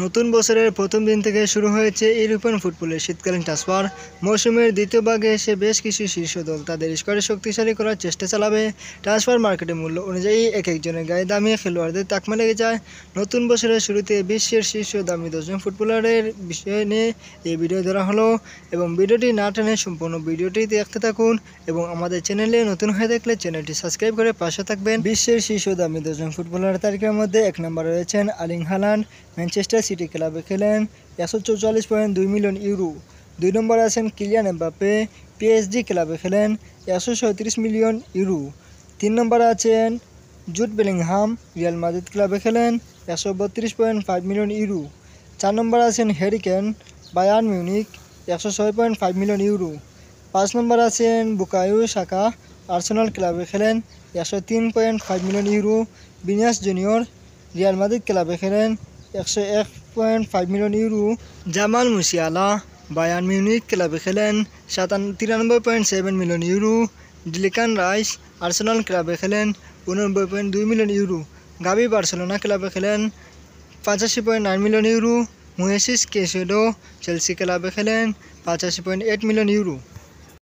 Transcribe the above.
নতুন বছরের প্রথম দিন থেকে শুরু হয়েছে ইউরোপিয়ান ফুটবলের শীতকালীন ট্রান্সফার মৌসুমের দ্বিতীয় ভাগে এসে বেশ কিছু শীর্ষ দল তাদের স্কোয়াডে শক্তিশালী করার চেষ্টা চালাবে। ট্রান্সফার মার্কেটের মূল্য অনুযায়ী এক একজনের গায়ে দামি খেলোয়াড়দের তাকমা লেগে যায়। নতুন বছরের শুরুতে বিশ্বের শীর্ষ দামি 10জন ফুটবলারের বিষয় নিয়ে এই ভিডিও ধরা হলো এবং ভিডিওটি না টেনে সম্পূর্ণ ভিডিওটি দেখতে থাকুন এবং আমাদের চ্যানেলে নতুন হয়ে দেখলে চ্যানেলটি সাবস্ক্রাইব করে পাশে থাকবেন। বিশ্বের শীর্ষ দামি 10জন ফুটবলারের তালিকার মধ্যে এক নম্বরে রয়েছেন আর্লিং হালান্ড, ম্যানচেস্টার সিটি ক্লাবে খেলেন, 144.2 মিলিয়ন ইউরো। 2 নম্বরে আছেন কিলিয়ান এমবাপ্পে, পিএসজি ক্লাবে খেলেন, 137 মিলিয়ন ইউরো। 3 নম্বরে আছেন জুড বেলিংহাম, রিয়াল মাদ্রিদ ক্লাবে খেলেন, 132.5 মিলিয়ন ইউরো। 4 নম্বরে আছেন Harry Kane, Bayern Munich, 106.5 million euro. 5 নম্বরে আছেন বুকায়ো সাকা, আর্সেনাল ক্লাবে খেলেন, 103.5 million euro. Vinicius junior, Real Madrid ক্লাবে খেলেন, 101.5 million euro. Jamal Musiala, Bayern Munich ক্লাবে খেলেন, 93.7 মিলিয়ন ইউরো। ডিক্লান রাইস, আর্সেনাল ক্লাবে খেলেন, 89.2 মিলিয়ন ইউরো। গাবি বার্সেলোনা ক্লাবে খেলেন, 85.9 মিলিয়ন ইউরো। মোয়েসিস কেসেডো, চেলসি ক্লাবে খেলেন, 85.8 মিলিয়ন ইউরো।